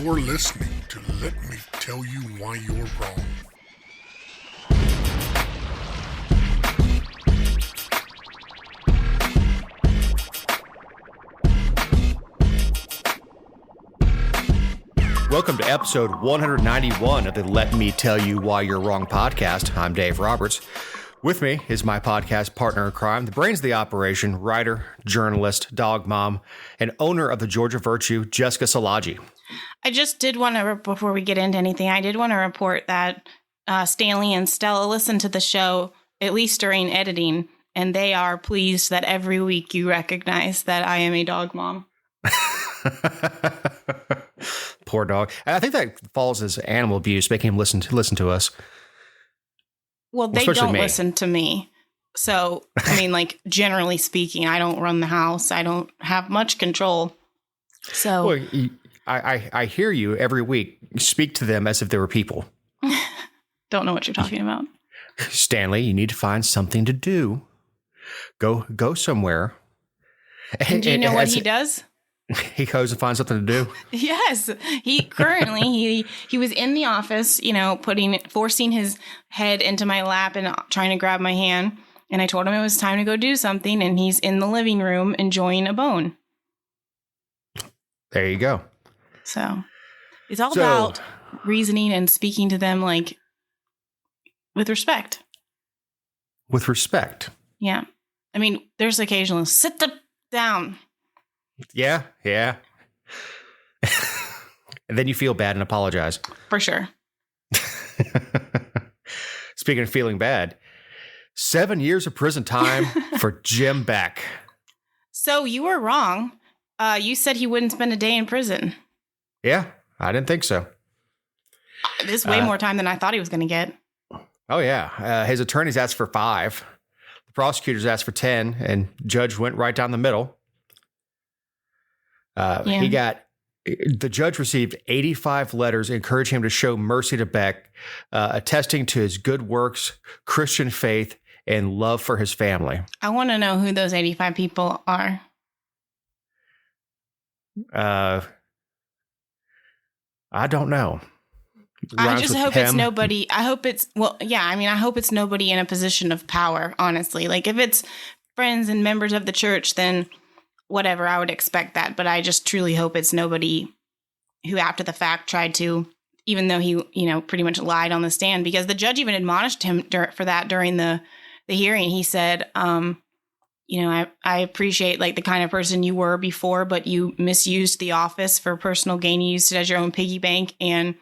You're listening to Let Me Tell You Why You're Wrong. Welcome to episode 191 of the Let Me Tell You Why You're Wrong podcast. I'm Dave Roberts. With me is my podcast partner in crime, the brains of the operation, writer, journalist, dog mom, and owner of the Georgia Virtue, Jessica Szilagyi. I just did want to, before we get into anything, I did want to report that Stanley and Stella listened to the show, at least during editing, and they are pleased that every week you recognize that I am a dog mom. Poor dog. I think that falls as animal abuse, making him listen to us. Well, they don't listen to me. So, I mean, like, generally speaking, I don't run the house. I don't have much control. So, well, I hear you every week speak to them as if they were people. Don't know what you're talking about. Stanley, you need to find something to do. Go somewhere. And do you know what he does? He goes and finds something to do. Yes. He currently, he was in the office, forcing his head into my lap and trying to grab my hand. And I told him it was time to go do something. And he's in the living room enjoying a bone. There you go. So it's all about reasoning and speaking to them, like, with respect. With respect. Yeah. I mean, there's occasional sit down. Yeah. And then you feel bad and apologize. For sure. Speaking of feeling bad, 7 years of prison time for Jim Beck. So you were wrong. You said he wouldn't spend a day in prison. Yeah, I didn't think so. This is way more time than I thought he was going to get. Oh, yeah. His attorneys asked for 5. The prosecutors asked for 10, and judge went right down the middle. The judge received 85 letters encouraging him to show mercy to Beck, attesting to his good works, Christian faith, and love for his family. I want to know who those 85 people are. I don't know. I just hope it's nobody. I hope it's nobody in a position of power, honestly. Like, if it's friends and members of the church, then whatever, I would expect that. But I just truly hope it's nobody who after the fact tried to, even though he, pretty much lied on the stand, because the judge even admonished him for that during the hearing. He said, I appreciate, like, the kind of person you were before, but you misused the office for personal gain. You used it as your own piggy bank. And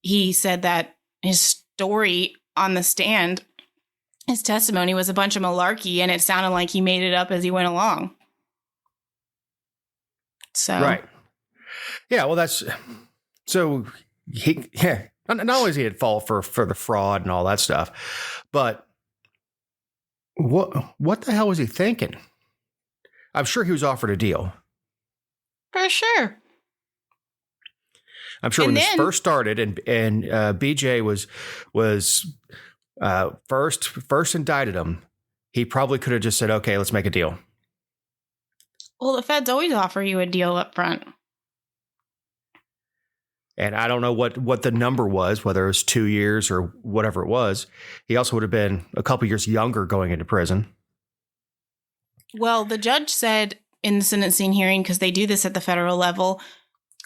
he said that his story on the stand, his testimony was a bunch of malarkey, and it sounded like he made it up as he went along. So right, yeah. Well, not only is he at fault for the fraud and all that stuff, but what the hell was he thinking? I'm sure he was offered a deal. For sure. I'm sure when this first started and BJ was first indicted him, he probably could have just said, "Okay, let's make a deal." Well, the feds always offer you a deal up front. And I don't know what the number was, whether it was 2 years or whatever it was. He also would have been a couple years younger going into prison. Well, the judge said in the sentencing hearing, because they do this at the federal level,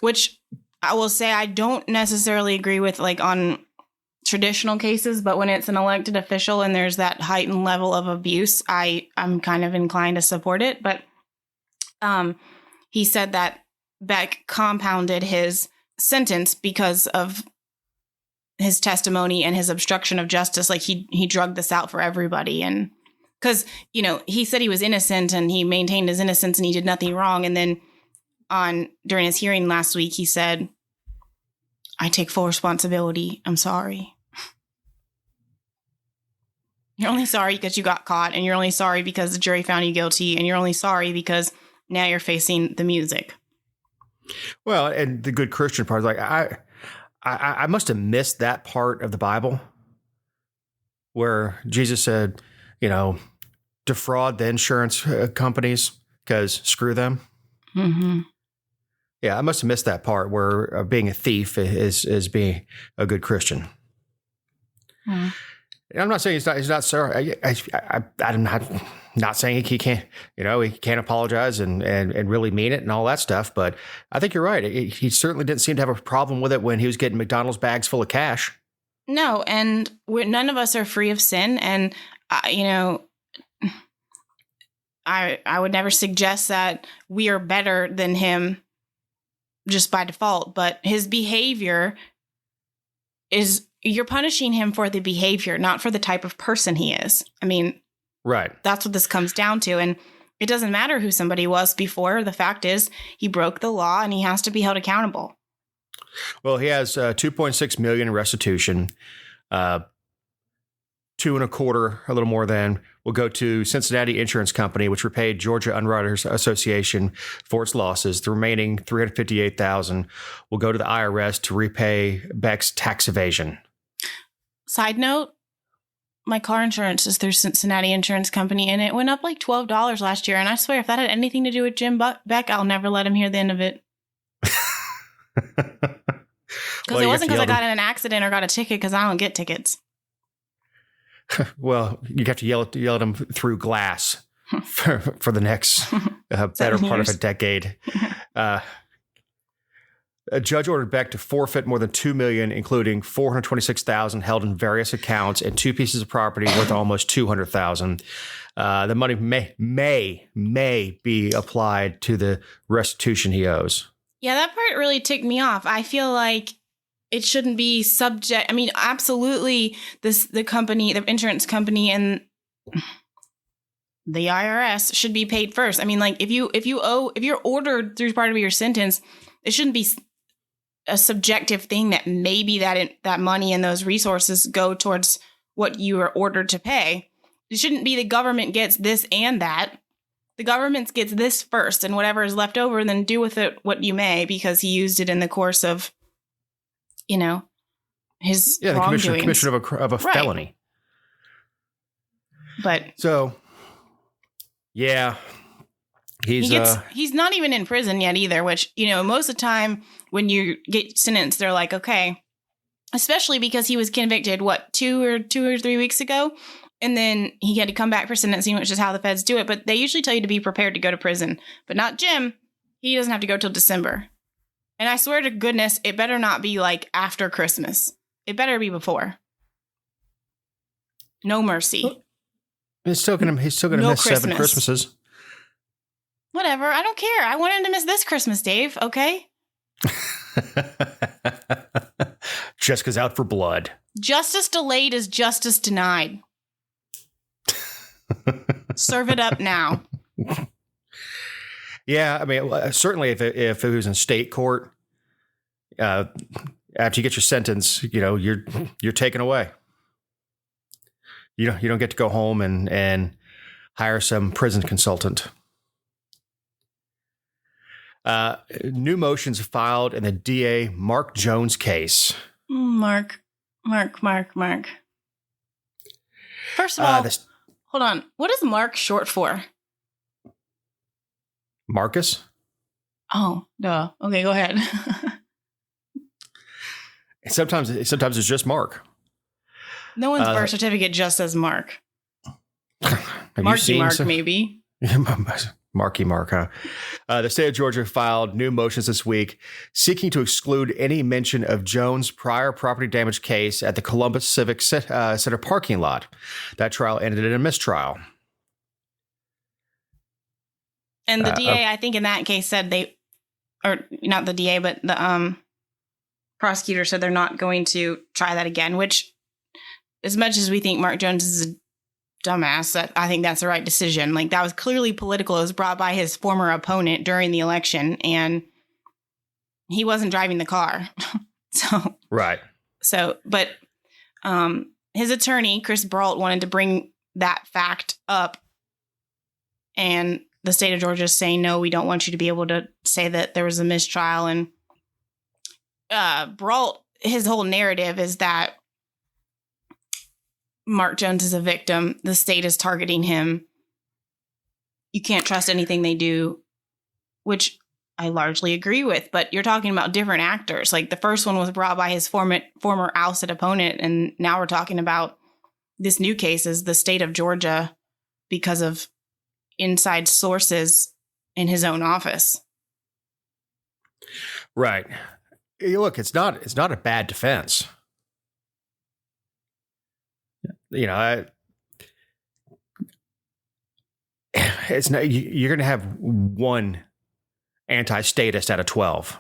which I will say I don't necessarily agree with, like, on traditional cases, but when it's an elected official and there's that heightened level of abuse, I'm kind of inclined to support it. But he said that Beck compounded his sentence because of his testimony and his obstruction of justice. Like, he drugged this out for everybody. And because, he said he was innocent and he maintained his innocence and he did nothing wrong. And then during his hearing last week, he said, "I take full responsibility. I'm sorry." You're only sorry because you got caught, and you're only sorry because the jury found you guilty, and you're only sorry because now you're facing the music. Well, and the good Christian part is, like, I must have missed that part of the Bible where Jesus said, defraud the insurance companies because screw them. Mm-hmm. Yeah, I must have missed that part where being a thief is being a good Christian. And I'm not saying he's not sorry. I'm not saying he can't, he can't apologize and really mean it and all that stuff. But I think you're right. He certainly didn't seem to have a problem with it when he was getting McDonald's bags full of cash. No, and none of us are free of sin. And, I would never suggest that we are better than him just by default. But his behavior you're punishing him for the behavior, not for the type of person he is. I mean, right. That's what this comes down to. And it doesn't matter who somebody was before. The fact is he broke the law and he has to be held accountable. Well, he has $2.6 million in restitution. 2.25, a little more than, will go to Cincinnati Insurance Company, which repaid Georgia Underwriters Association for its losses. The remaining $358,000 will go to the IRS to repay Beck's tax evasion. Side note, my car insurance is through Cincinnati Insurance Company, and it went up like $12 last year. And I swear, if that had anything to do with Jim Beck, I'll never let him hear the end of it. Because it wasn't because I got in an accident or got a ticket, because I don't get tickets. Well, you have to yell at him through glass for the next better part of a decade. A judge ordered Beck to forfeit more than $2 million, including $426,000 held in various accounts and 2 pieces of property worth almost $200,000. The money may be applied to the restitution he owes. Yeah, that part really ticked me off. I feel like it shouldn't be subject. I mean, absolutely, the insurance company and the IRS should be paid first. I mean, like if you're ordered through part of your sentence, it shouldn't be a subjective thing that maybe that money and those resources go towards what you are ordered to pay. It shouldn't be the government gets this and that. The government gets this first, and whatever is left over, then do with it what you may, because he used it in the course of, his the commission of a felony. But so, yeah, he's not even in prison yet either. Which most of the time when you get sentenced, they're like, okay, especially because he was convicted 2 or 3 weeks ago, and then he had to come back for sentencing, which is how the feds do it. But they usually tell you to be prepared to go to prison, but not Jim. He doesn't have to go till December. And I swear to goodness, it better not be like after Christmas. It better be before. No mercy. He's still gonna miss Christmas. 7 Christmases. Whatever. I don't care. I want him to miss this Christmas, Dave. Okay. Jessica's out for blood. Justice delayed is justice denied. Serve it up now. Yeah, I mean, certainly if it was in state court, after you get your sentence, you're taken away. You don't get to go home and hire some prison consultant. New motions filed in the DA Mark Jones case. Mark. First of all, hold on. What is Mark short for? Marcus? Oh, duh. Okay, go ahead. Sometimes it's just Mark. No one's birth certificate just says Mark. Marky Mark, maybe. Marky Mark, huh? The state of Georgia filed new motions this week seeking to exclude any mention of Jones' prior property damage case at the Columbus Civic Center parking lot. That trial ended in a mistrial. And the DA, I think in that case said or not the DA, but the prosecutor said they're not going to try that again, which as much as we think Mark Jones is a dumbass, I think that's the right decision. Like, that was clearly political. It was brought by his former opponent during the election, and he wasn't driving the car. Right. But his attorney, Chris Brault, wanted to bring that fact up, and the state of Georgia is saying, no, we don't want you to be able to say that there was a mistrial. And Brault, his whole narrative is that Mark Jones is a victim. The state is targeting him. You can't trust anything they do, which I largely agree with. But you're talking about different actors. Like the first one was brought by his former ousted opponent, and now we're talking about this new case is the state of Georgia because of inside sources in his own office. Right. Hey, look, it's not a bad defense. You know, it's not. You're going to have one anti-statist out of 12.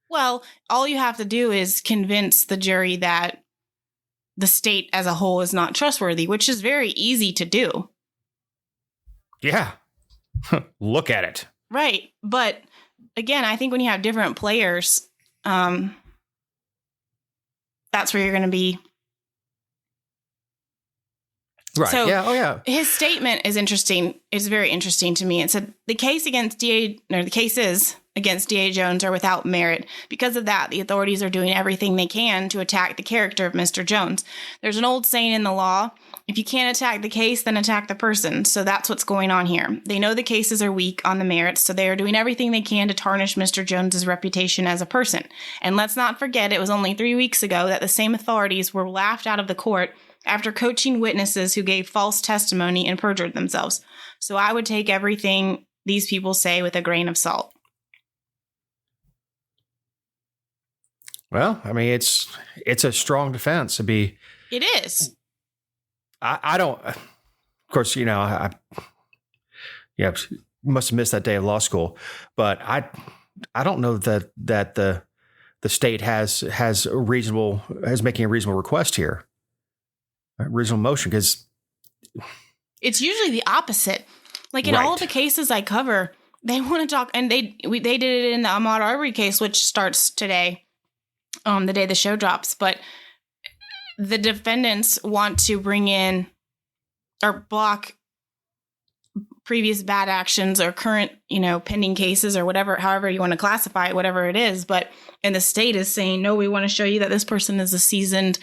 Well, all you have to do is convince the jury that the state as a whole is not trustworthy, which is very easy to do. Yeah. Look at it. Right. But again, I think when you have different players, that's where you're going to be. Right. So yeah. Oh, yeah. His statement is interesting. It's very interesting to me. It said the cases against D.A. Jones are without merit. Because of that, the authorities are doing everything they can to attack the character of Mr. Jones. There's an old saying in the law, if you can't attack the case, then attack the person. So that's what's going on here. They know the cases are weak on the merits, so they are doing everything they can to tarnish Mr. Jones's reputation as a person. And let's not forget, it was only 3 weeks ago that the same authorities were laughed out of the court after coaching witnesses who gave false testimony and perjured themselves. So I would take everything these people say with a grain of salt. Well, I mean, it's a strong defense. It is. I don't. Of course, you know, I must have missed that day of law school, but I don't know that the state has making a reasonable request here, a reasonable motion, because it's usually the opposite. Like in all of the cases I cover, they want to talk, and they did it in the Ahmaud Arbery case, which starts today. The day the show drops, but the defendants want to bring in or block previous bad actions or current, pending cases or whatever, however you want to classify it, whatever it is. And the state is saying, no, we want to show you that this person is a seasoned,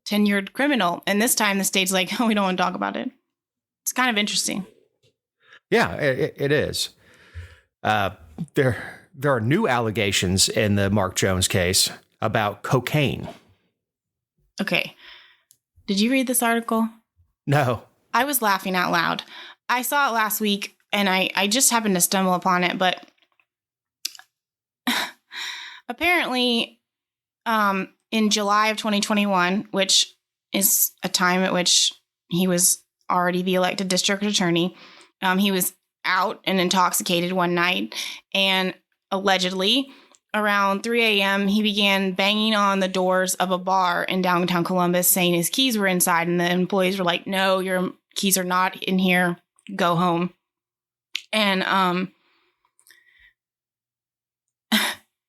tenured criminal. And this time the state's like, oh, we don't want to talk about it. It's kind of interesting. Yeah, it is. There are new allegations in the Mark Jones case about cocaine. Okay. Did you read this article? No. I was laughing out loud. I saw it last week, and I just happened to stumble upon it, but apparently in July of 2021, which is a time at which he was already the elected district attorney, he was out and intoxicated one night, and allegedly around 3 a.m., he began banging on the doors of a bar in downtown Columbus saying his keys were inside. And the employees were like, no, your keys are not in here. Go home. And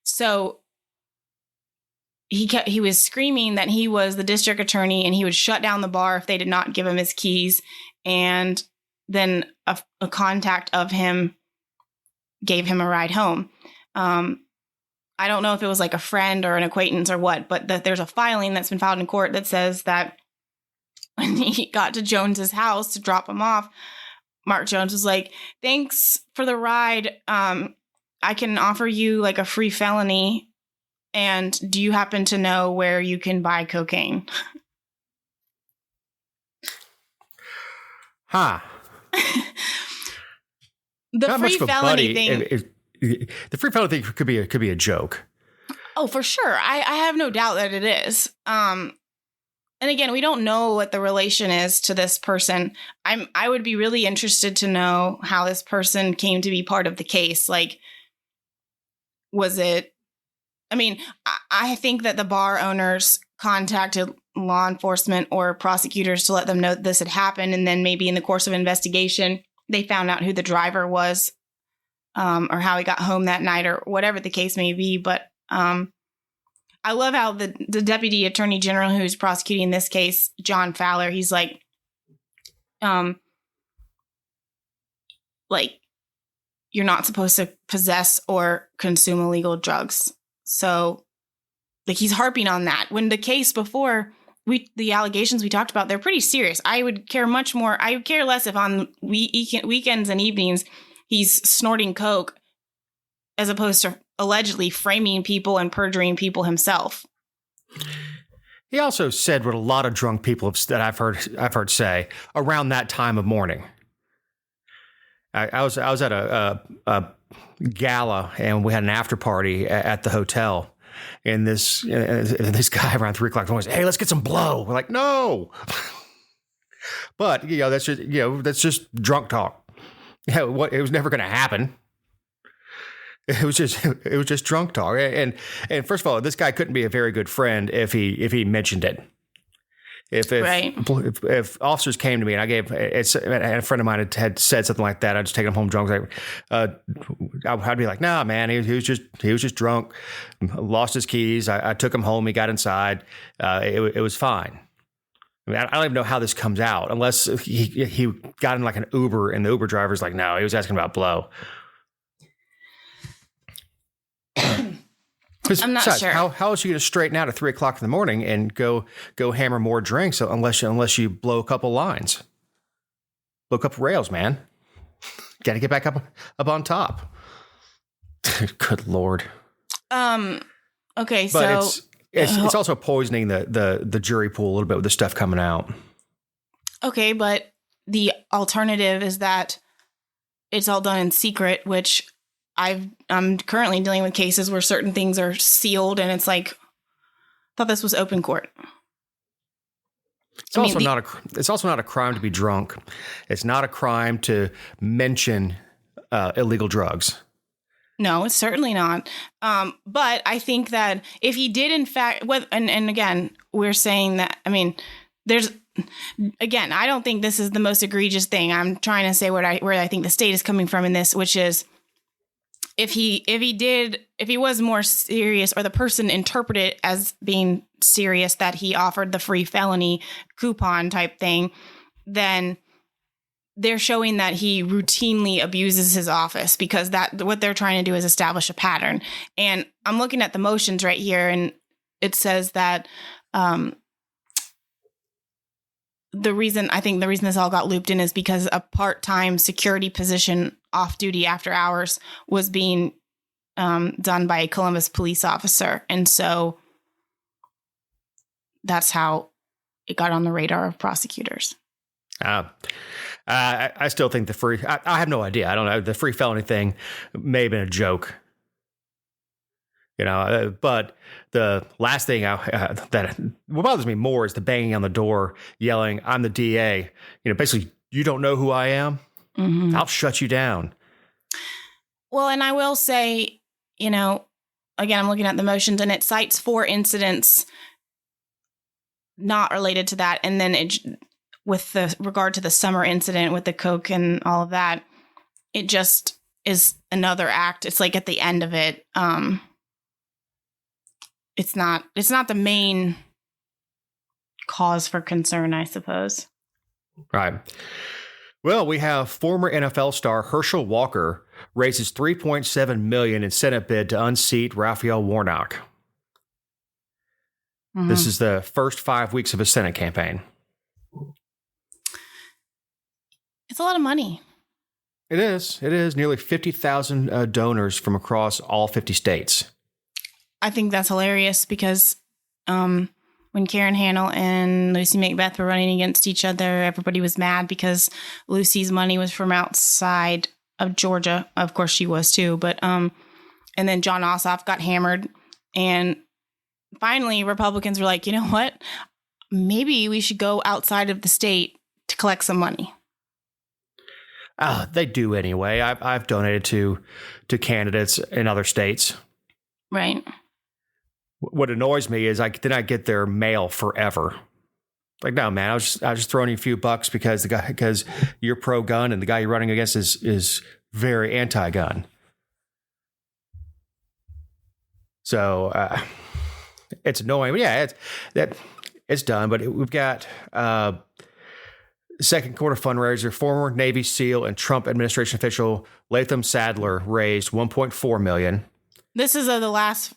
so he was screaming that he was the district attorney and he would shut down the bar if they did not give him his keys. And then a contact of him gave him a ride home. I don't know if it was like a friend or an acquaintance or what, but there's a filing that's been filed in court that says that when he got to Jones's house to drop him off, Mark Jones was like, thanks for the ride. I can offer you like a free felony. And do you happen to know where you can buy cocaine? Huh. The free felony thing. The free felony thing could be a joke. Oh, for sure. I have no doubt that it is. And again, we don't know what the relation is to this person. I would be really interested to know how this person came to be part of the case. Like, was it? I mean, I think that the bar owners contacted law enforcement or prosecutors to let them know that this had happened, and then maybe in the course of investigation, they found out who the driver was. Or how he got home that night or whatever the case may be. But I love how the deputy attorney general who's prosecuting this case, John Fowler, he's like, you're not supposed to possess or consume illegal drugs. So like he's harping on that. When the case before, the allegations we talked about, they're pretty serious. I would care much more. I would care less if on weekends and evenings he's snorting coke as opposed to allegedly framing people and perjuring people himself. He also said what a lot of drunk people that I've heard say around that time of morning. I was at a gala, and we had an after party at the hotel, and this guy around 3 o'clock was, "Hey, let's get some blow." We're like, "No," but that's just drunk talk. It was never going to happen. It was just drunk talk. And first of all, this guy couldn't be a very good friend if he mentioned it. If officers came to me and and a friend of mine had said something like that, I'd just take him home drunk. I'd be like, "Nah, man, he was just drunk, lost his keys. I took him home. He got inside. It was fine." I mean, I don't even know how this comes out unless he got in like an Uber and the Uber driver's like, "No, he was asking about blow." I'm not sure. How is she going to straighten out at 3 o'clock in the morning and go hammer more drinks unless you blow a couple lines, blow a couple rails, man? Got to get back up on top. Good Lord. Okay, but so it's also poisoning the jury pool a little bit with the stuff coming out. Okay, but the alternative is that it's all done in secret, which I'm currently dealing with cases where certain things are sealed, and it's like, I thought this was open court. It's also not a crime to be drunk. It's not a crime to mention illegal drugs. No, it's certainly not. But I think that if he did, in fact, and again, we're saying that, I mean, I don't think this is the most egregious thing. I'm trying to say where I think the state is coming from in this, which is, if he was more serious, or the person interpreted it as being serious, that he offered the free felony coupon type thing, then they're showing that he routinely abuses his office, because what they're trying to do is establish a pattern. And I'm looking at the motions right here, and it says that the reason this all got looped in is because a part-time security position off duty after hours was being done by a Columbus police officer. And so that's how it got on the radar of prosecutors. I still think I have no idea. I don't know. The free felony thing may have been a joke. But the last thing that what bothers me more is the banging on the door, yelling, "I'm the DA." Basically, you don't know who I am. Mm-hmm. I'll shut you down. Well, and I will say, again, I'm looking at the motions, and it cites 4 incidents not related to that. And then with the regard to the summer incident with the coke and all of that, it just is another act. It's like at the end of it. It's not the main cause for concern, I suppose. Right. Well, we have former NFL star Herschel Walker raises $3.7 million in Senate bid to unseat Rafael Warnock. Mm-hmm. This is the first 5 weeks of his Senate campaign. It's a lot of money. It is. It is nearly 50,000 donors from across all 50 states. I think that's hilarious, because when Karen Hanel and Lucy Macbeth were running against each other, everybody was mad because Lucy's money was from outside of Georgia. Of course, she was too. But and then John Ossoff got hammered, and finally Republicans were like, you know what? Maybe we should go outside of the state to collect some money. They do anyway. I've donated to candidates in other states. Right. What annoys me is I get their mail forever. Like, no, man, I was just throwing you a few bucks because you're pro gun and the guy you're running against is very anti-gun. So it's annoying. But yeah, it's done. But we've got second quarter fundraiser. Former Navy SEAL and Trump administration official Latham Sadler raised $1.4 million. This is the last.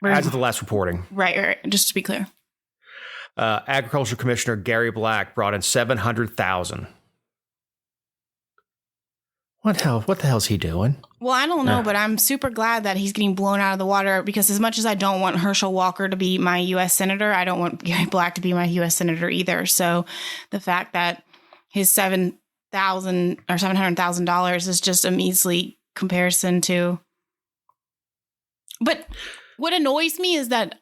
As of the last reporting. Right. Just to be clear. Agriculture Commissioner Gary Black brought in $700,000. What the hell's he doing? Well, I don't know, but I'm super glad that he's getting blown out of the water, because as much as I don't want Herschel Walker to be my U.S. Senator, I don't want Gary Black to be my U.S. Senator either. So the fact that his $700,000 is just a measly comparison to. But what annoys me is that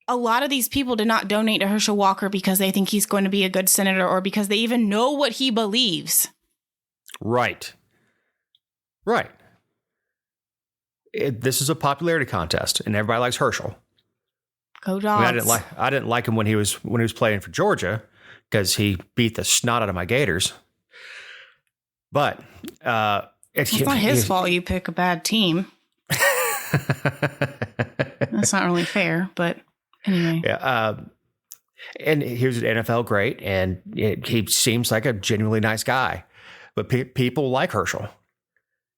a lot of these people did not donate to Herschel Walker because they think he's going to be a good senator or because they even know what he believes. Right. This is a popularity contest, and everybody likes Herschel. Go Dogs. I didn't like him when he was playing for Georgia, because he beat the snot out of my Gators. But it's not his fault you pick a bad team. That's not really fair, but anyway. Yeah. And he was an NFL great, and he seems like a genuinely nice guy. But people like Herschel,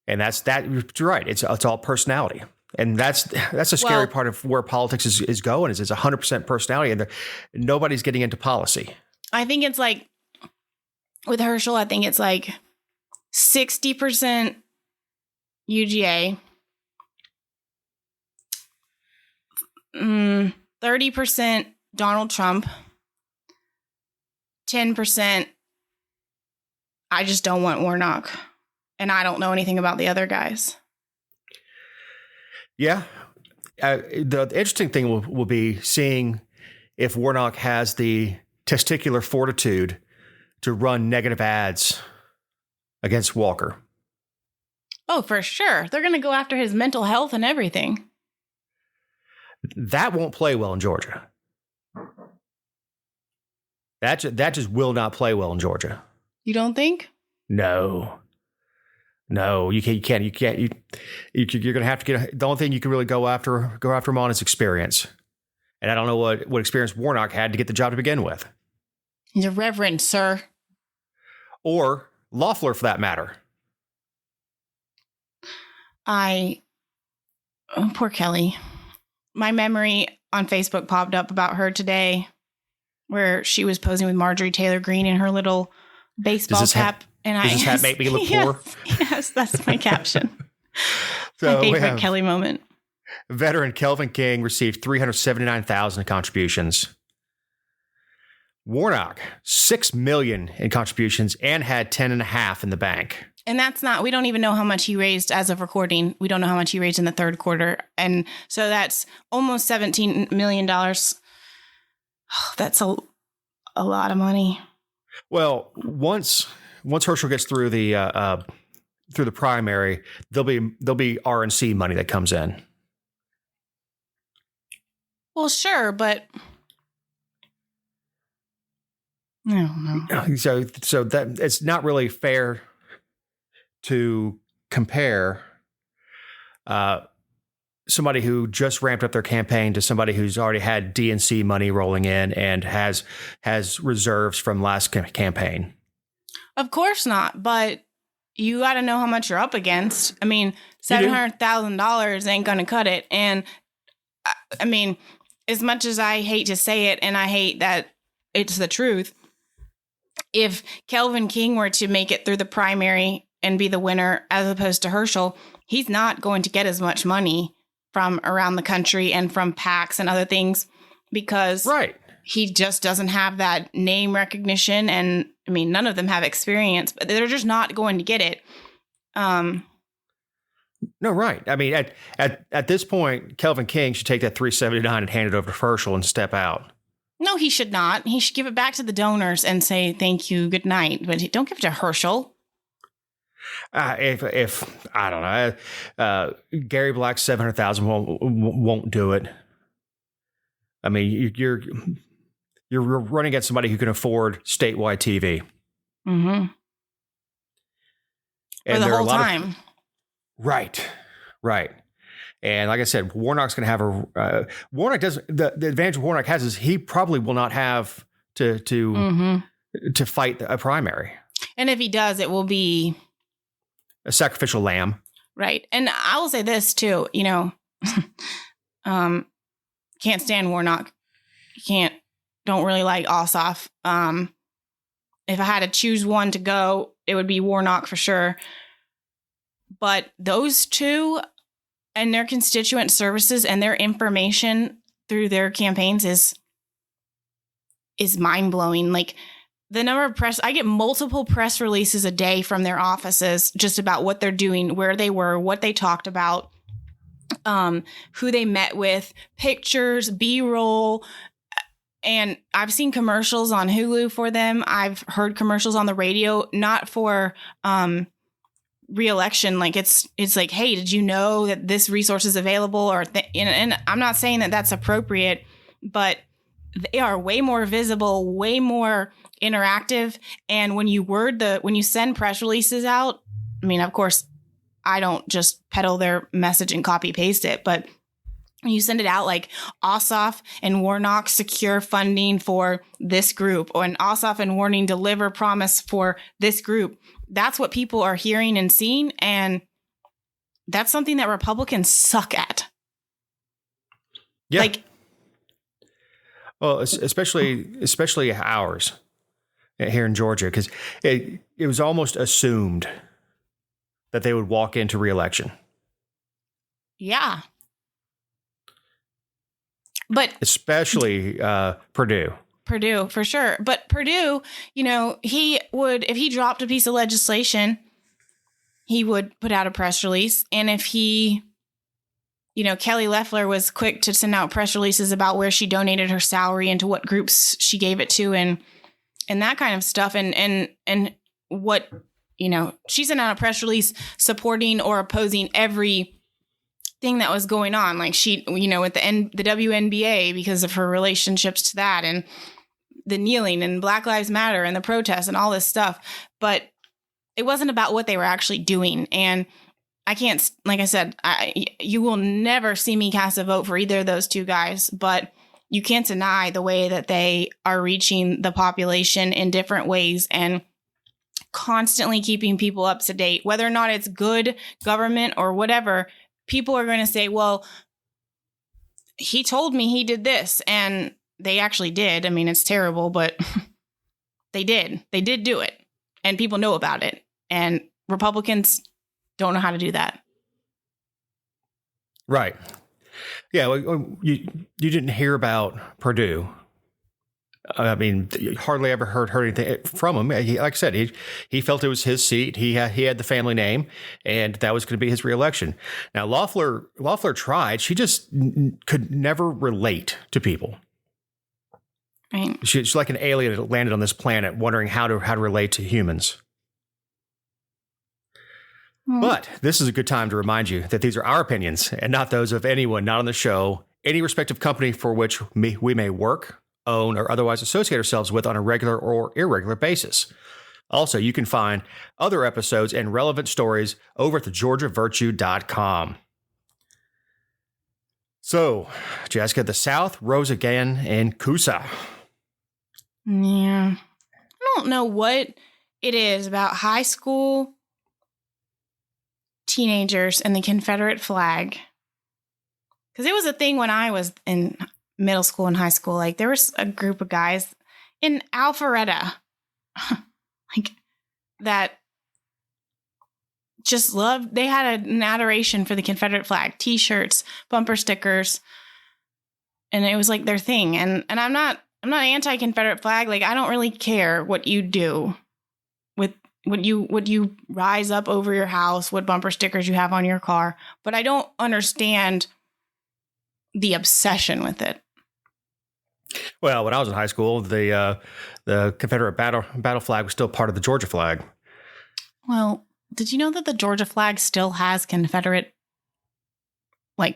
and that's you're right. It's all personality, and that's a scary part of where politics is going. Is it's 100% personality, and nobody's getting into policy. I think it's like with Herschel. I think it's like 60% UGA, 30% Donald Trump, 10%. I just don't want Warnock, and I don't know anything about the other guys. Yeah. The interesting thing will be seeing if Warnock has the testicular fortitude to run negative ads against Walker. Oh, for sure. They're going to go after his mental health and everything. That won't play well in Georgia. That just will not play well in Georgia. You don't think? No, you can't. You're going to have to get the only thing you can really go after him on is experience. And I don't know what experience Warnock had to get the job to begin with. He's a reverend, sir. Or Loeffler, for that matter. Poor Kelly. My memory on Facebook popped up about her today, where she was posing with Marjorie Taylor Greene in her little baseball cap. Does this hat make me look poor? Yes, that's my caption. So my favorite Kelly moment. Veteran Kelvin King received $379,000 in contributions. Warnock, $6 million in contributions, and had 10.5 in the bank. And that's not, we don't even know how much he raised as of recording. We don't know how much he raised in the third quarter. And so that's almost $17 million. Oh, that's a lot of money. Well, once Herschel gets through the primary, there'll be RNC money that comes in. Well, sure, but I don't know. So that it's not really fair to compare somebody who just ramped up their campaign to somebody who's already had DNC money rolling in and has reserves from last campaign. Of course not, but you got to know how much you're up against. I mean, $700,000 ain't going to cut it. And I mean, as much as I hate to say it, and I hate that it's the truth, if Kelvin King were to make it through the primary and be the winner as opposed to Herschel, he's not going to get as much money from around the country and from PACs and other things because he just doesn't have that name recognition. And I mean, none of them have experience, but they're just not going to get it. No, right. I mean, at this point, Kelvin King should take that $379 and hand it over to Herschel and step out. No, he should not. He should give it back to the donors and say, thank you, good night. But don't give it to Herschel. If I don't know, Gary Black's $700,000 won't do it. I mean, you're running against somebody who can afford statewide TV. Mm-hmm. And for the whole time. Right. And like I said, Warnock's going to have Warnock does the advantage Warnock has is he probably will not have to fight a primary. And if he does, it will be a sacrificial lamb. Right. And I will say this too, can't stand Warnock. Don't really like Ossoff. If I had to choose one to go, it would be Warnock for sure. But those two and their constituent services and their information through their campaigns is mind-blowing. Like, the number of I get multiple press releases a day from their offices just about what they're doing, where they were, what they talked about, who they met with, pictures, B-roll. And I've seen commercials on Hulu for them. I've heard commercials on the radio, not for re-election. Like, it's like, hey, did you know that this resource is available? Or and I'm not saying that that's appropriate, but they are way more visible, way more interactive. And when you send press releases out, I mean, of course, I don't just peddle their message and copy paste it, but when you send it out like Ossoff and Warnock secure funding for this group, or an Ossoff and Warnock deliver promise for this group, that's what people are hearing and seeing. And that's something that Republicans suck at. Yeah. Like, well, especially ours here in Georgia, because it was almost assumed that they would walk into re-election. Yeah. But especially Purdue. Purdue, for sure. But Purdue, he would, if he dropped a piece of legislation, he would put out a press release. And if he, Kelly Loeffler was quick to send out press releases about where she donated her salary and to what groups she gave it to and that kind of stuff. And what, she sent out a press release supporting or opposing every thing that was going on. Like, she, with the WNBA, because of her relationships to that, and the kneeling and Black Lives Matter and the protests and all this stuff. But it wasn't about what they were actually doing. And I can't, like I said, you will never see me cast a vote for either of those two guys, but you can't deny the way that they are reaching the population in different ways and constantly keeping people up to date, whether or not it's good government or whatever. People are going to say, well, he told me he did this, and they actually did. I mean, it's terrible, but they did. They did do it, and people know about it. And Republicans don't know how to do that. Right. Yeah. Well, you didn't hear about Purdue. I mean, you hardly ever heard anything from him. Like I said, he felt it was his seat. He had the family name, and that was going to be his reelection. Now, Loeffler tried. She just could never relate to people. Right. She's like an alien that landed on this planet, wondering how to relate to humans. But this is a good time to remind you that these are our opinions and not those of anyone not on the show, any respective company for which we may work, own, or otherwise associate ourselves with on a regular or irregular basis. Also, you can find other episodes and relevant stories over at thegeorgiavirtue.com. So, Jessica, the South rose again in Coosa. Yeah. I don't know what it is about high school teenagers and the Confederate flag. Because it was a thing when I was in middle school and high school. Like, there was a group of guys in Alpharetta like that just loved, they had an adoration for the Confederate flag, t-shirts, bumper stickers, and it was like their thing. And I'm not anti-Confederate flag. Like, I don't really care what you do with what you rise up over your house, what bumper stickers you have on your car, but I don't understand the obsession with it. Well, when I was in high school, the Confederate battle flag was still part of the Georgia flag. Well, did you know that the Georgia flag still has Confederate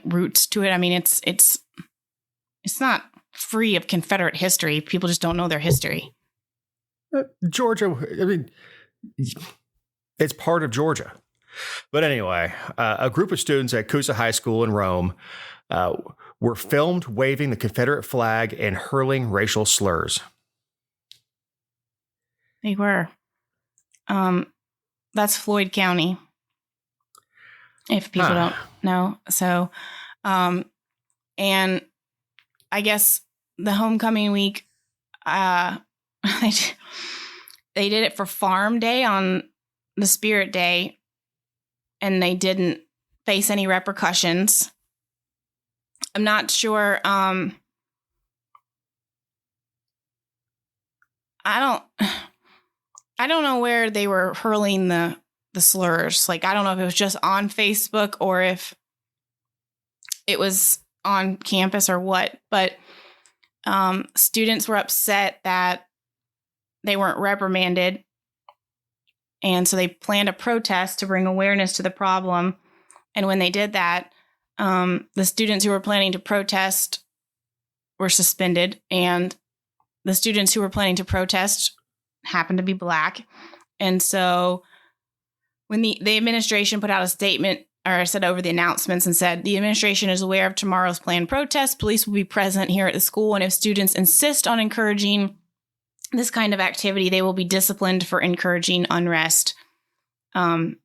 roots to it? I mean, it's not free of Confederate history. People just don't know their history. Georgia, I mean, it's part of Georgia. But anyway, a group of students at Coosa High School in Rome were filmed waving the Confederate flag and hurling racial slurs. They were. That's Floyd County, if people don't know. So, and I guess the homecoming week, they did it for Farm Day on the Spirit Day and they didn't face any repercussions. I'm not sure. I don't know where they were hurling the slurs. Like, I don't know if it was just on Facebook or if it was on campus or what, but students were upset that they weren't reprimanded. And so they planned a protest to bring awareness to the problem. And when they did that, the students who were planning to protest were suspended, and the students who were planning to protest happened to be Black. And so when the administration put out a statement, or said over the announcements and said, the administration is aware of tomorrow's planned protest. Police will be present here at the school. And if students insist on encouraging this kind of activity, they will be disciplined for encouraging unrest. And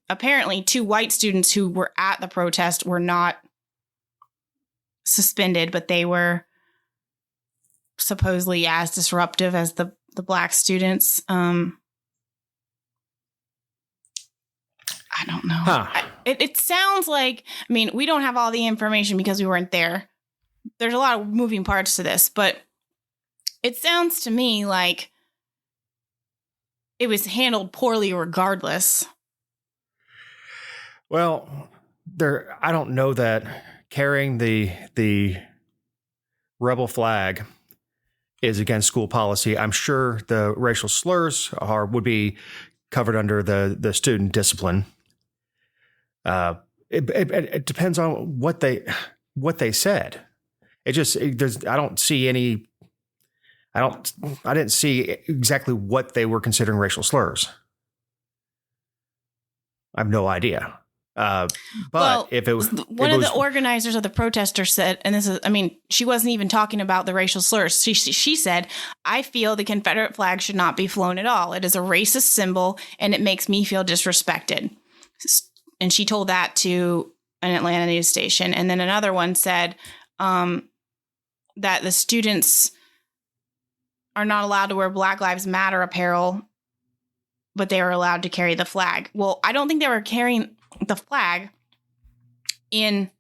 apparently 2 white students who were at the protest were not suspended, but they were supposedly as disruptive as the Black students. I don't know. Huh. It sounds like, I mean, we don't have all the information because we weren't there. There's a lot of moving parts to this, but it sounds to me like it was handled poorly regardless. Well, I don't know that carrying the rebel flag is against school policy. I'm sure the racial slurs would be covered under the student discipline. It depends on what they said. I didn't see exactly what they were considering racial slurs. I have no idea. If it was one of the organizers of the protester said, and this is, I mean, she wasn't even talking about the racial slurs. She said, I feel the Confederate flag should not be flown at all. It is a racist symbol and it makes me feel disrespected. And she told that to an Atlanta news station. And then another one said that the students are not allowed to wear Black Lives Matter apparel, but they were allowed to carry the flag. Well, I don't think they were carrying the flag in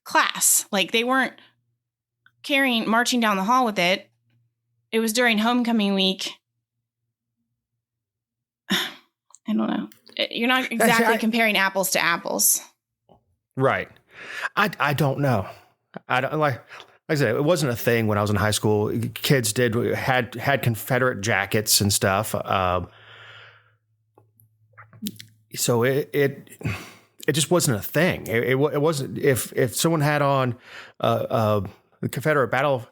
class. Like, they weren't marching down the hall with it. It was during homecoming week. I don't know. You're not exactly comparing apples to apples. Right. I don't know. I don't like I said, it wasn't a thing when I was in high school. Kids had Confederate jackets and stuff. So it just wasn't a thing. It wasn't. If someone had on the Confederate battle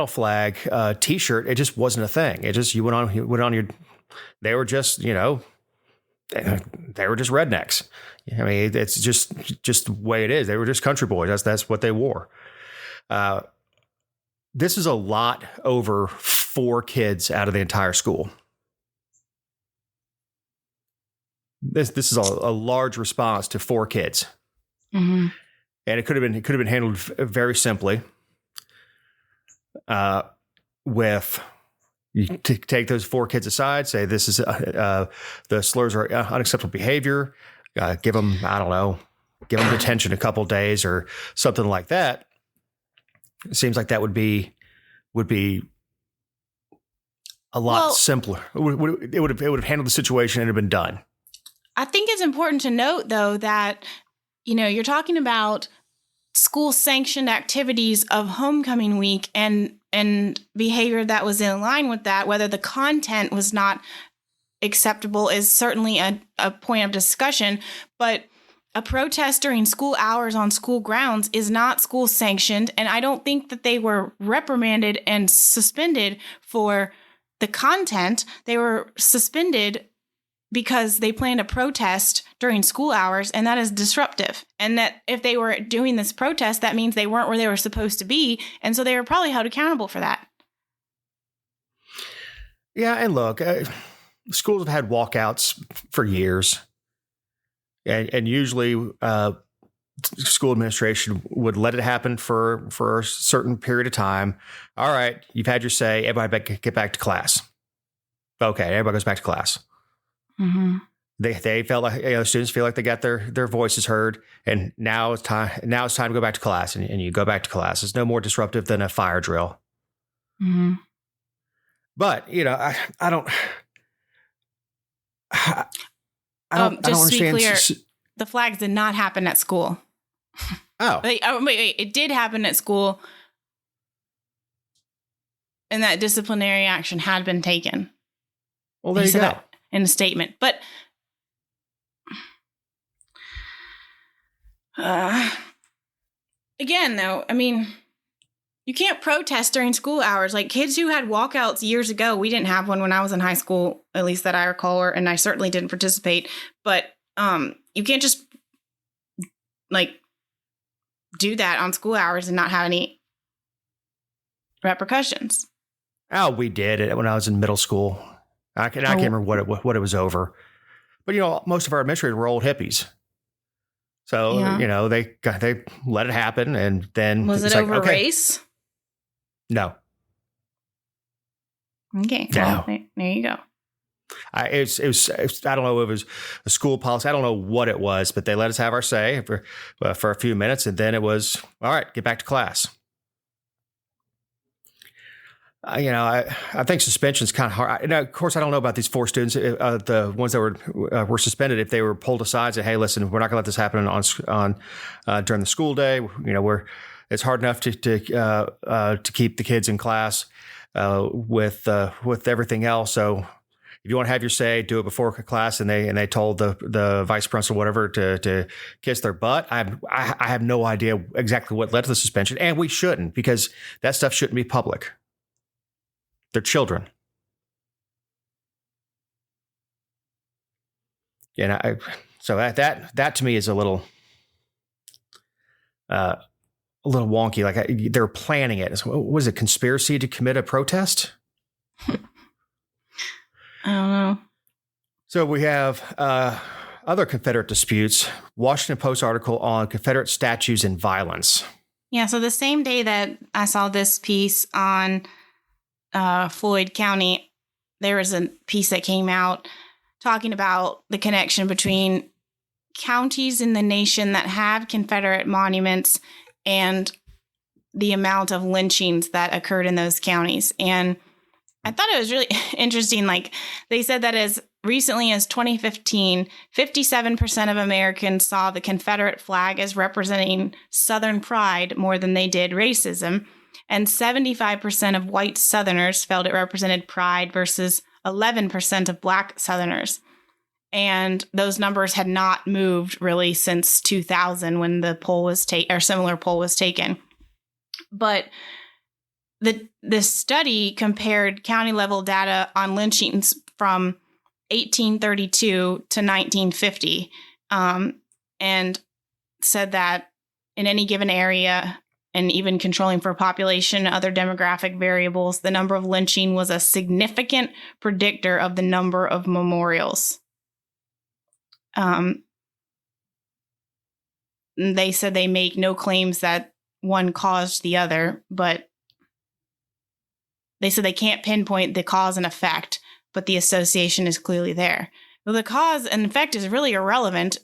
flag T-shirt, it just wasn't a thing. It just you went on your. They were just they were just rednecks. I mean, it's just the way it is. They were just country boys. That's what they wore. This is a lot over 4 kids out of the entire school. This is a large response to 4 kids. Mm-hmm. And it could have been handled very simply. With you take those 4 kids aside, say this is the slurs are unacceptable behavior. Give them detention a couple days or something like that. It seems like that would be a lot simpler. It would have handled the situation and have been done. I think it's important to note, though, that you're talking about school sanctioned activities of homecoming week and behavior that was in line with that. Whether the content was not acceptable is certainly a point of discussion, but a protest during school hours on school grounds is not school sanctioned. And I don't think that they were reprimanded and suspended for the content. They were suspended because they planned a protest during school hours, and that is disruptive. And that if they were doing this protest, that means they weren't where they were supposed to be. And so they were probably held accountable for that. Yeah, and look, schools have had walkouts for years. And usually school administration would let it happen for a certain period of time. All right, you've had your say. Everybody get back to class. Okay, everybody goes back to class. Mm-hmm. They felt like, students feel like they got their voices heard, and now it's time to go back to class, and you go back to class. It's no more disruptive than a fire drill. Mm-hmm. But I don't just to be understand. clear, the flags did not happen at school. Oh, wait, it did happen at school, and that disciplinary action had been taken. Well, there you go. That in a statement, but again, though, I mean, you can't protest during school hours. Like kids who had walkouts years ago, we didn't have one when I was in high school, at least that I recall, and I certainly didn't participate. But you can't just like do that on school hours and not have any repercussions. Oh, we did it when I was in middle school. I can't remember what it was over. But most of our administrators were old hippies. So, they let it happen, and then was it over race? No. Okay. No. Well, there you go. It was I don't know if it was a school policy. I don't know what it was, but they let us have our say for a few minutes, and then it was all right. Get back to class. I think suspension's kind of hard. Of course, I don't know about these 4 students, the ones that were suspended. If they were pulled aside and say, "Hey, listen, we're not going to let this happen on during the school day." It's hard enough to keep the kids in class with everything else. So, if you want to have your say, do it before class. And they told the vice principal, whatever, to kiss their butt. I have no idea exactly what led to the suspension, and we shouldn't, because that stuff shouldn't be public. They're children. And so that to me is a little wonky. Like they're planning it. So, was it conspiracy to commit a protest? I don't know. So we have other Confederate disputes. Washington Post article on Confederate statues and violence. Yeah. So the same day that I saw this piece on Floyd County, there was a piece that came out talking about the connection between counties in the nation that have Confederate monuments and the amount of lynchings that occurred in those counties. And I thought it was really interesting. Like they said that as recently as 2015, 57% of Americans saw the Confederate flag as representing Southern pride more than they did racism. And 75% of white Southerners felt it represented pride versus 11% of Black Southerners. And those numbers had not moved really since 2000 when the poll was similar poll was taken. But the study compared county level data on lynchings from 1832 to 1950, and said that in any given area, and even controlling for population and other demographic variables, the number of lynching was a significant predictor of the number of memorials. They said they make no claims that one caused the other, but they said they can't pinpoint the cause and effect, but the association is clearly there. Well, the cause and effect is really irrelevant.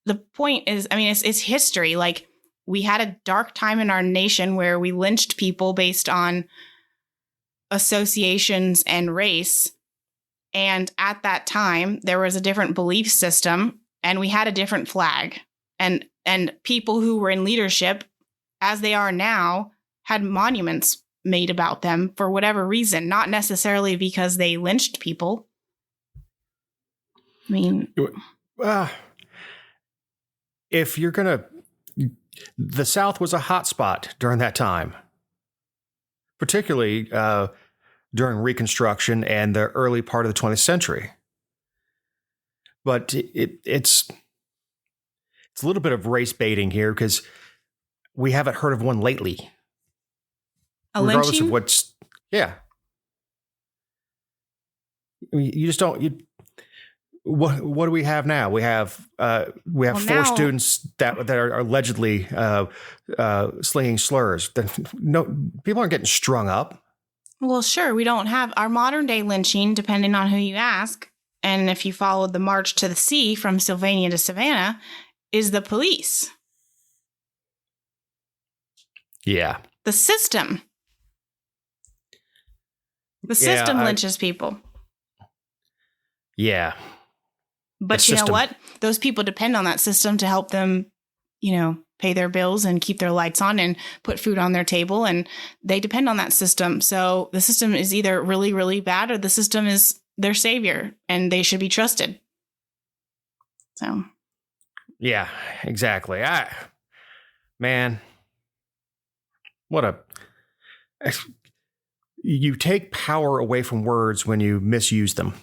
The point is, it's history. Like, we had a dark time in our nation where we lynched people based on associations and race. And at that time, there was a different belief system, and we had a different flag. And people who were in leadership, as they are now, had monuments made about them for whatever reason, not necessarily because they lynched people. If you're going to... The South was a hot spot during that time, particularly during Reconstruction and the early part of the 20th century. But it's a little bit of race baiting here because we haven't heard of one lately. Regardless lynching? Of what's... Yeah. You just don't... What do we have now? We have 4 students that are allegedly slinging slurs. No, people aren't getting strung up. Well, sure. We don't have our modern day lynching, depending on who you ask. and if you followed the March to the Sea from Sylvania to Savannah, is the police. Yeah. The system. The system lynches people. Yeah. But you know what? Those people depend on that system to help them, pay their bills and keep their lights on and put food on their table. And they depend on that system. So the system is either really, really bad or the system is their savior and they should be trusted. So. Yeah, exactly. You take power away from words when you misuse them.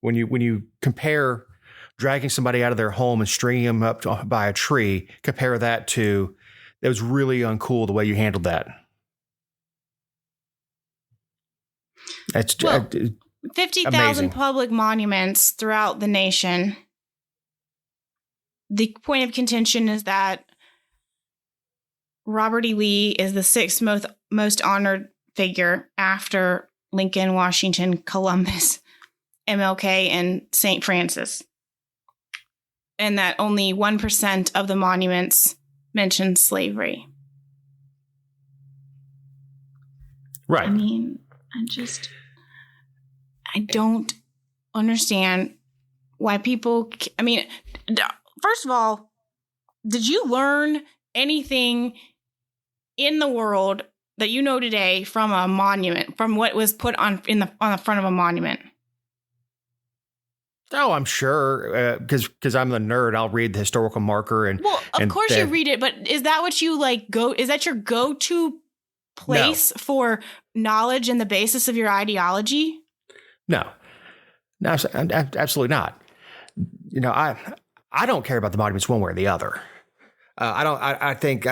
When you compare dragging somebody out of their home and stringing them up by a tree, compare that to, it was really uncool the way you handled that. It's 50,000 public monuments throughout the nation. The point of contention is that Robert E. Lee is the sixth most honored figure after Lincoln, Washington, Columbus, MLK, and St. Francis. And that only 1% of the monuments mention slavery. Right. I mean, I don't understand why people, first of all, did you learn anything in the world that you know today from a monument, from what was put on the front of a monument? Oh, I'm sure, because I'm the nerd. I'll read the historical marker and. Well, of course you read it, but is that what you is that your go-to place for knowledge and the basis of your ideology? No, absolutely not. I don't care about the monuments one way or the other. I think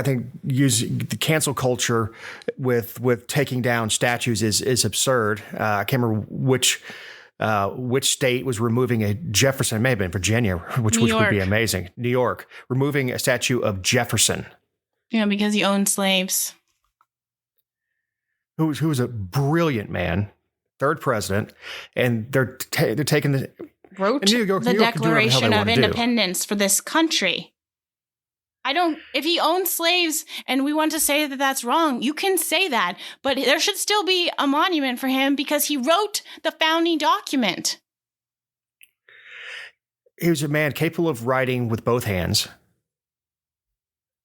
using the cancel culture with taking down statues is absurd. I can't remember which state was removing a Jefferson. It may have been Virginia, which would be amazing. New York, removing a statue of Jefferson. Yeah, because he owned slaves. Who was a brilliant man, third president, and they're taking the wrote the Declaration of Independence for this country. If he owned slaves and we want to say that that's wrong, you can say that, but there should still be a monument for him because he wrote the founding document. He was a man capable of writing with both hands.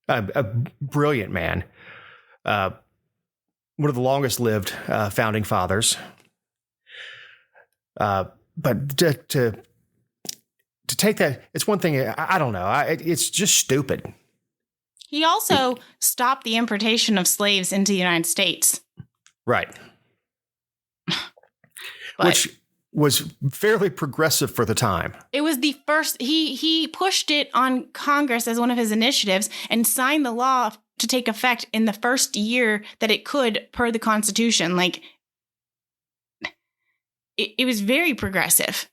A brilliant man. One of the longest lived founding fathers. But to take that, it's one thing. I don't know. It's just stupid. He also stopped the importation of slaves into the United States. Right. Which was fairly progressive for the time. It was the first, he pushed it on Congress as one of his initiatives and signed the law to take effect in the first year that it could per the Constitution. It was very progressive.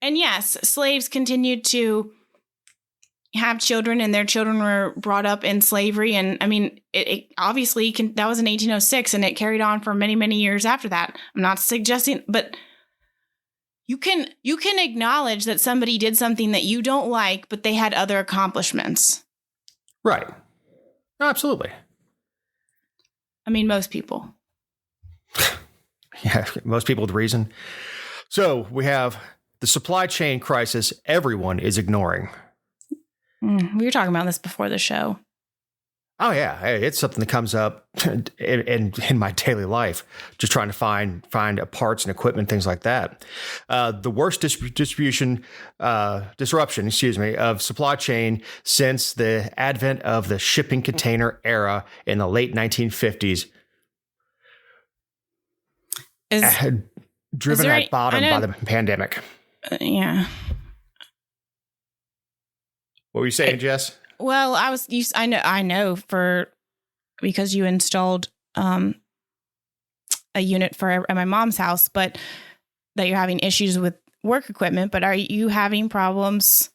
And yes, slaves continued to have children and their children were brought up in slavery. And it obviously that was in 1806 and it carried on for many, many years after that. I'm not suggesting, but you can acknowledge that somebody did something that you don't like, but they had other accomplishments. Right. Absolutely. Most people. Yeah, most people with reason. So we have the supply chain crisis everyone is ignoring. We were talking about this before the show. Oh, yeah. Hey, it's something that comes up in my daily life, just trying to find parts and equipment, things like that. The worst disruption, of supply chain since the advent of the shipping container era in the late 1950s. Driven at bottom by the pandemic. Yeah. What were you saying, Jess? Well, I know because you installed a unit at my mom's house, but that you're having issues with work equipment. But are you having problems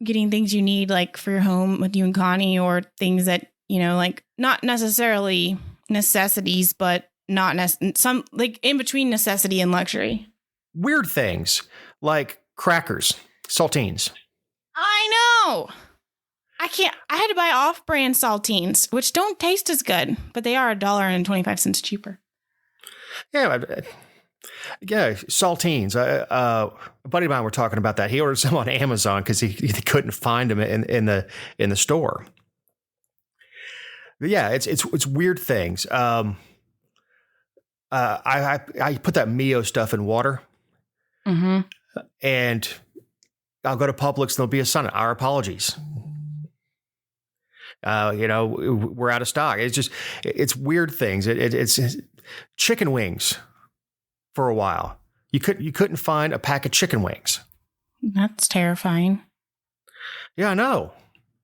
getting things you need, like for your home with you and Connie, or things that not necessarily necessities, but some like in between necessity and luxury. Weird things like crackers, saltines. I know. I had to buy off-brand saltines, which don't taste as good, but they are $1.25 cheaper. Yeah, saltines. A buddy of mine were talking about that. He ordered some on Amazon because he couldn't find them in the store. But yeah, it's weird things. I put that Mio stuff in water, and I'll go to Publix and there'll be a sign. Our apologies. We're out of stock. It's weird things. It's chicken wings. For a while, you couldn't find a pack of chicken wings. That's terrifying. Yeah, I know.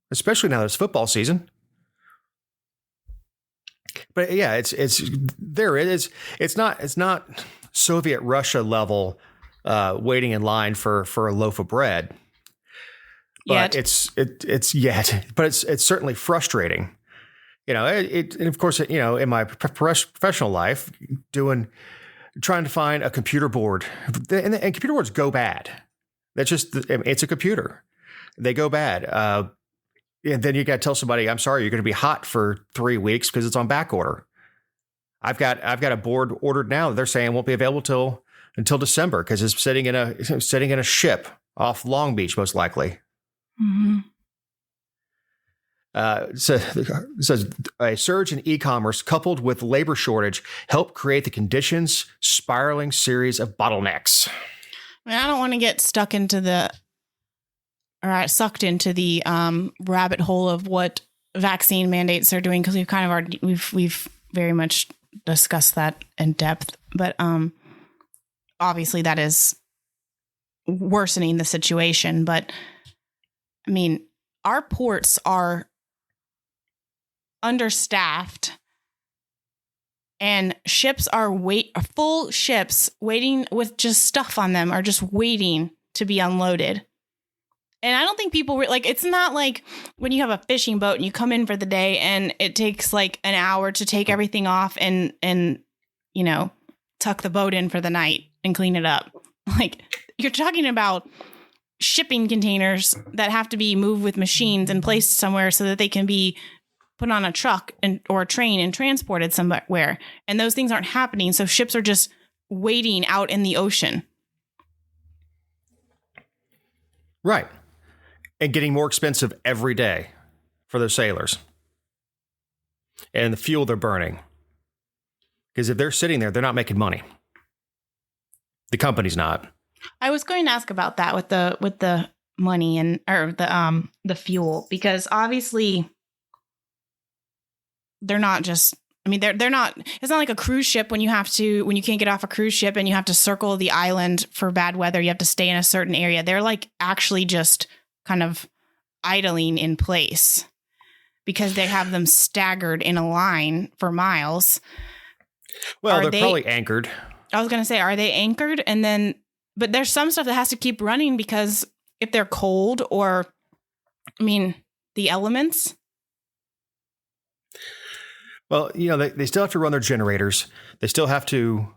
Especially now that it's football season. But yeah, it's there. It is. It's not Soviet Russia level waiting in line for a loaf of bread. But but it's certainly frustrating. And of course, in my professional life, trying to find a computer board, and computer boards go bad. That's just, it's a computer. They go bad. And then you got to tell somebody, I'm sorry, you're going to be hot for 3 weeks because it's on back order. I've got a board ordered now. They're saying won't be available until December because it's sitting in a ship off Long Beach, most likely. Mm-hmm. Says a surge in e-commerce coupled with labor shortage help create the conditions spiraling series of bottlenecks. I don't want to get sucked into the rabbit hole of what vaccine mandates are doing because we've kind of already we've very much discussed that in depth. But obviously that is worsening the situation. But I mean, our ports are understaffed and ships are full ships waiting with just stuff on them are just waiting to be unloaded. And I don't think people it's not like when you have a fishing boat and you come in for the day and it takes like an hour to take everything off and tuck the boat in for the night and clean it up. Like you're talking about shipping containers that have to be moved with machines and placed somewhere so that they can be put on a truck or a train and transported somewhere. And those things aren't happening. So ships are just waiting out in the ocean. Right. And getting more expensive every day for those sailors. And the fuel they're burning. Because if they're sitting there, they're not making money. The company's not. I was going to ask about that with the money or the fuel, because obviously they're not just, I mean, they're not, it's not like a cruise ship when you can't get off a cruise ship and you have to circle the island for bad weather. You have to stay in a certain area. They're like actually just kind of idling in place because they have them staggered in a line for miles. Well, they're probably anchored. I was going to say, are they anchored? And then, but there's some stuff that has to keep running because if they're cold or, I mean, the elements. Well, they still have to run their generators. They still have to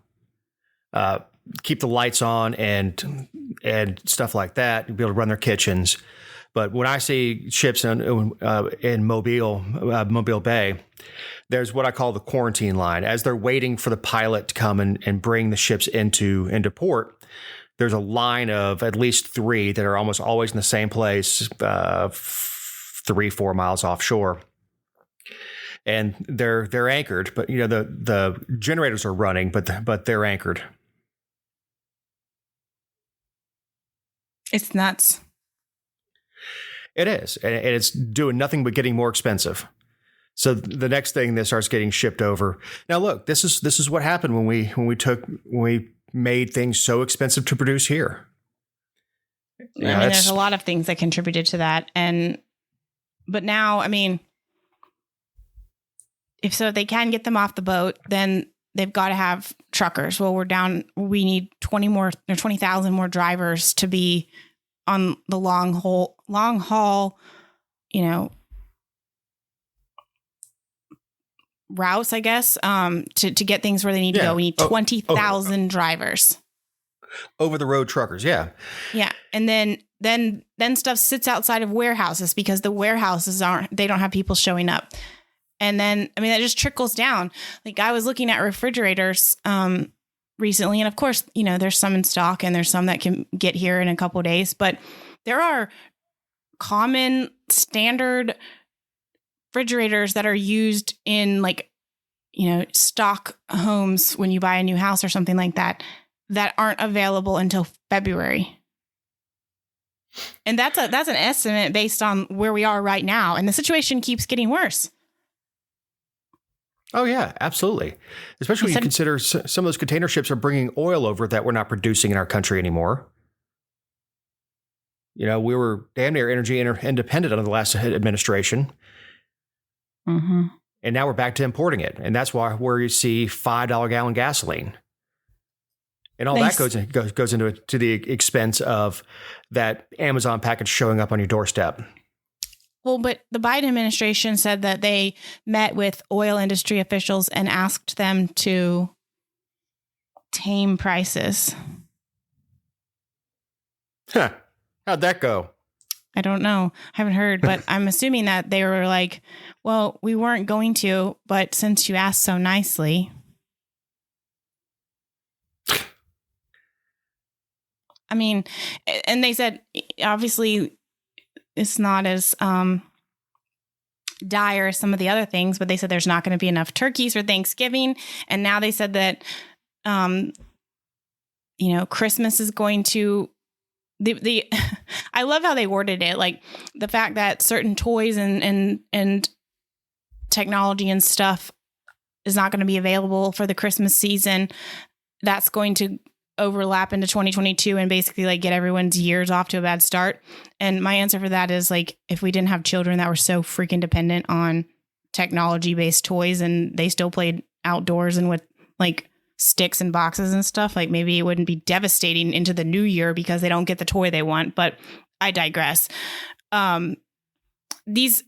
keep the lights on and stuff like that, and be able to run their kitchens. But when I see ships in Mobile Bay, there's what I call the quarantine line. As they're waiting for the pilot to come and bring the ships into port, there's a line of at least 3 that are almost always in the same place, 3-4 miles offshore. And they're anchored, but the generators are running, but they're anchored. It's nuts. It is, and it's doing nothing but getting more expensive. So the next thing that starts getting shipped over. Now, look, this is what happened when we made things so expensive to produce here. There's a lot of things that contributed to that, but now, I mean, if they can get them off the boat, then they've got to have truckers. Well, we need 20,000 more drivers to be on the long haul, routes, I guess, to get things where they need to go. We need 20,000 drivers. Over the road truckers. Yeah. Yeah. And then stuff sits outside of warehouses because the warehouses they don't have people showing up. And then, I mean, that just trickles down. Like I was looking at refrigerators recently, and of course, you know, there's some in stock and there's some that can get here in a couple of days, but there are common standard refrigerators that are used in like, you know, stock homes when you buy a new house or something like that, that aren't available until February. And that's an estimate based on where we are right now. And the situation keeps getting worse. Oh, yeah, absolutely. Especially when you consider some of those container ships are bringing oil over that we're not producing in our country anymore. You know, we were damn near energy independent under the last administration. Mm-hmm. And now we're back to importing it. And that's where you see $5 gallon gasoline. And all that goes into to the expense of that Amazon package showing up on your doorstep. Well, but the Biden administration said that they met with oil industry officials and asked them to tame prices. Huh. How'd that go? I don't know. I haven't heard, but I'm assuming that they were like, well, we weren't going to, but since you asked so nicely. I mean, and they said, obviously, it's not as dire as some of the other things, but they said there's not going to be enough turkeys for Thanksgiving. And now they said that, you know, Christmas is going to I love how they worded it. Like the fact that certain toys and technology and stuff is not going to be available for the Christmas season. That's going to overlap into 2022 and basically like get everyone's years off to a bad start. And my answer for that is like, if we didn't have children that were so freaking dependent on technology based toys and they still played outdoors and with like sticks and boxes and stuff, like maybe it wouldn't be devastating into the new year because they don't get the toy they want. But I digress. These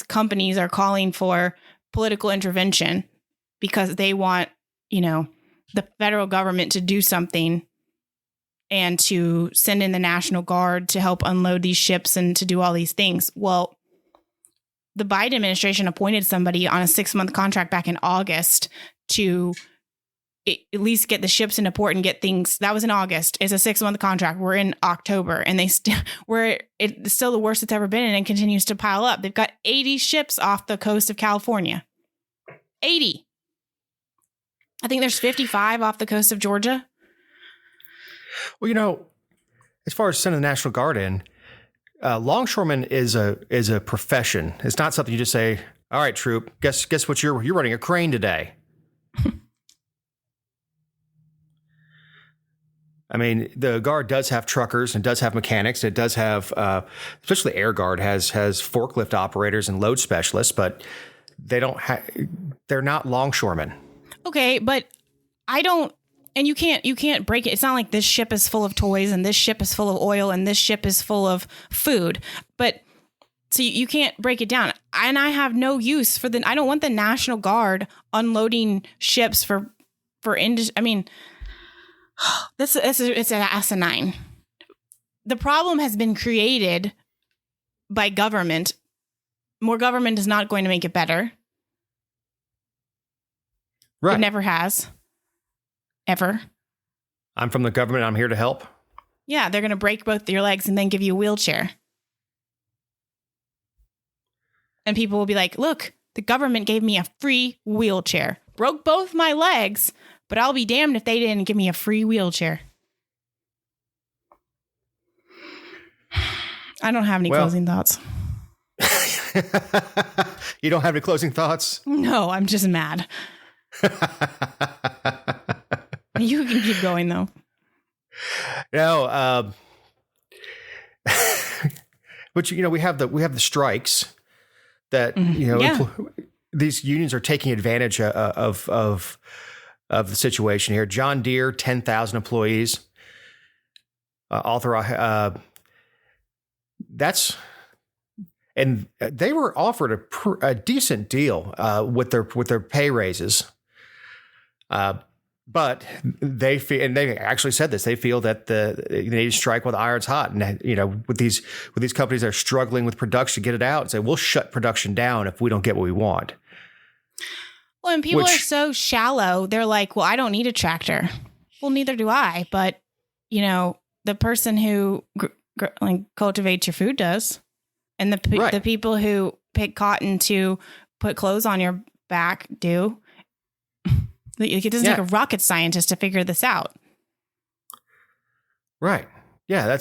companies are calling for political intervention because they want, you know, the federal government to do something and to send in the National Guard to help unload these ships and to do all these things. Well, the Biden administration appointed somebody on a 6-month contract back in August to at least get the ships into port and get things. That was in August. It's a 6-month contract. We're in October and it's still the worst it's ever been, and it continues to pile up. They've got 80 ships off the coast of California. 80. I think there's 55 off the coast of Georgia. Well, you know, as far as sending the National Guard in, longshoreman is a profession. It's not something you just say, all right, troop, guess what, you're running a crane today. I mean, the Guard does have truckers and does have mechanics. It does have, especially Air Guard has forklift operators and load specialists, but they're not longshoremen. Okay, but and you can't break it. It's not like this ship is full of toys and this ship is full of oil and this ship is full of food. But so you can't break it down. And I have no use for I don't want the National Guard unloading ships for industry. I mean, it's an asinine. The problem has been created by government. More government is not going to make it better. Right. It never has. Ever. I'm from the government. I'm here to help. Yeah, they're going to break both your legs and then give you a wheelchair. And people will be like, look, the government gave me a free wheelchair. Broke both my legs, but I'll be damned if they didn't give me a free wheelchair. I don't have any closing thoughts. You don't have any closing thoughts? No, I'm just mad. You can keep going though. No, but you know, we have the strikes that these unions are taking advantage of the situation here. John Deere, 10,000 employees. That's And they were offered a decent deal with their pay raises. But they feel, and they actually said this, they feel that they need to strike while the iron's hot. And, with these companies that are struggling with production, get it out and say, we'll shut production down if we don't get what we want. Well, and people are so shallow. They're like, well, I don't need a tractor. Well, neither do I. But, the person who cultivates your food does. And the people who pick cotton to put clothes on your back do. It doesn't take a rocket scientist to figure this out. Right. Yeah,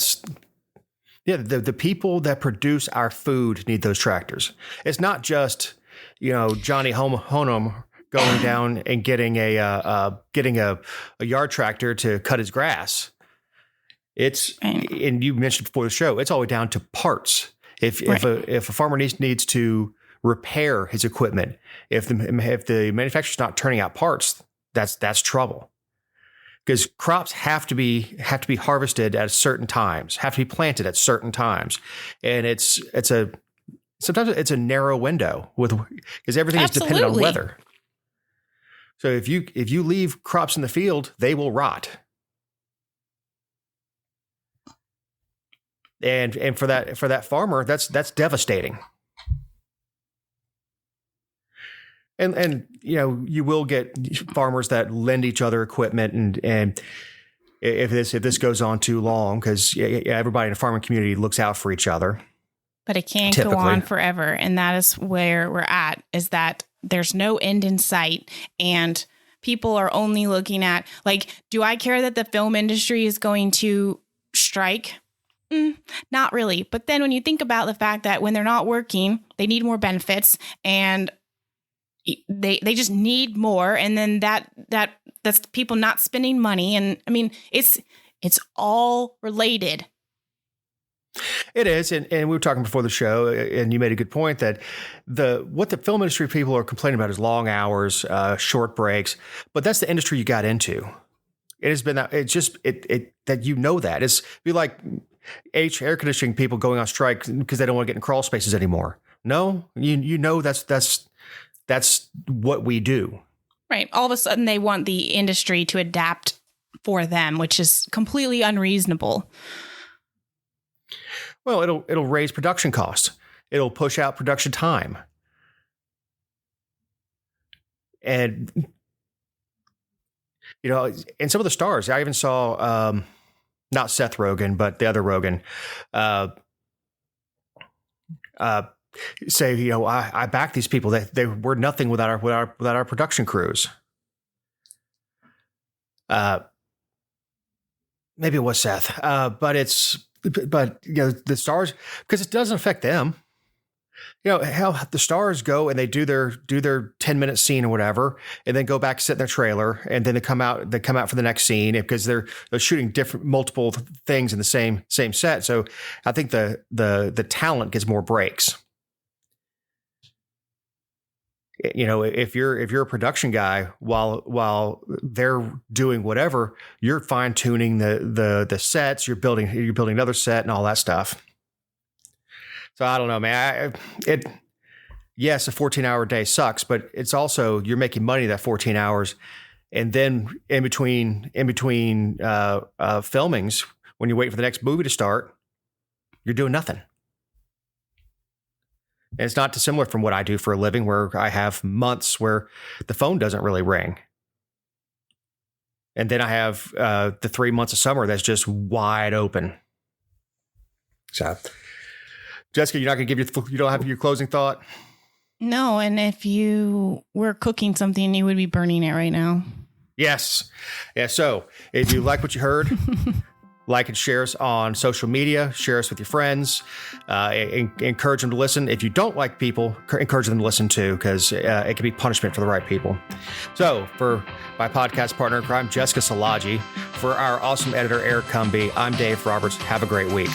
the people that produce our food need those tractors. It's not just, Johnny Honum going down and getting a yard tractor to cut his grass. And you mentioned before the show, it's all the way down to parts. If a farmer needs to repair his equipment, if the manufacturer's not turning out parts, that's trouble. Because crops have to be harvested at certain times, have to be planted at certain times, and sometimes it's a narrow window because everything is dependent on weather. So if you leave crops in the field, they will rot. And for that farmer, that's devastating. And you will get farmers that lend each other equipment, and if this goes on too long, because everybody in the farming community looks out for each other. But it can't go on forever, and that is where we're at. Is that there's no end in sight, and people are only looking at do I care that the film industry is going to strike? Not really. But then when you think about the fact that when they're not working, they need more benefits, and they just need more, and then that's people not spending money, and I mean it's all related. It is, and we were talking before the show, and you made a good point that what the film industry people are complaining about is long hours, short breaks, but that's the industry you got into. It has been that that it's be like air conditioning people going on strike because they don't want to get in crawl spaces anymore. No, that's what we do. Right. All of a sudden they want the industry to adapt for them, which is completely unreasonable. Well, it'll raise production costs. It'll push out production time. And and some of the stars, I even saw not Seth Rogen, but the other Rogen, say, I back these people. They were nothing without our production crews. Maybe it was Seth, but the stars, because it doesn't affect them. How the stars go and they do their 10-minute scene or whatever, and then go back, sit in their trailer, and then they come out for the next scene because they're shooting multiple things in the same set. So I think the talent gets more breaks. If you're a production guy, while they're doing whatever, you're fine tuning the sets, you're building another set and all that stuff. So I don't know, man. Yes, a 14-hour day sucks, but it's also you're making money that 14 hours, and then in between filmings, when you wait for the next movie to start, you're doing nothing. And it's not dissimilar from what I do for a living, where I have months where the phone doesn't really ring. And then I have the 3 months of summer that's just wide open. So, Jessica, you're not going to you don't have your closing thought? No, and if you were cooking something, you would be burning it right now. Yes. Yeah, so if you like what you heard, like and share us on social media, share us with your friends, encourage them to listen. If you don't like people, encourage them to listen too, because it can be punishment for the right people. So for my podcast partner in crime, Jessica Salaji, for our awesome editor, Eric Cumby, I'm Dave Roberts. Have a great week.